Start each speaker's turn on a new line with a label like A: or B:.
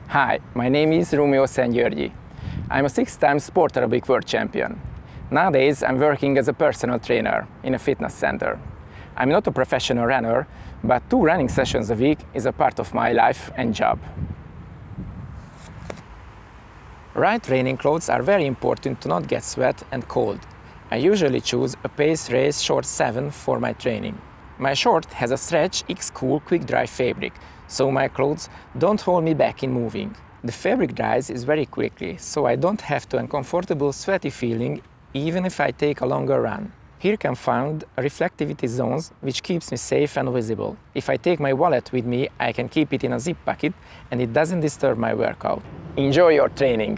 A: Hi, my name is Romeo Szentgyörgyi. I'm a 6-time sport aerobic world champion. Nowadays, I'm working as a personal trainer in a fitness center. I'm not a professional runner, but 2 running sessions a week is a part of my life and job. Right training clothes are very important to not get sweat and cold. I usually choose a Pace Race Short 7 for my training. My short has a stretch X-Cool quick dry fabric, so my clothes don't hold me back in moving. The fabric dries very quickly, so I don't have to uncomfortable sweaty feeling even if I take a longer run. Here can found reflectivity zones which keeps me safe and visible. If I take my wallet with me, I can keep it in a zip pocket and it doesn't disturb my workout. Enjoy your training!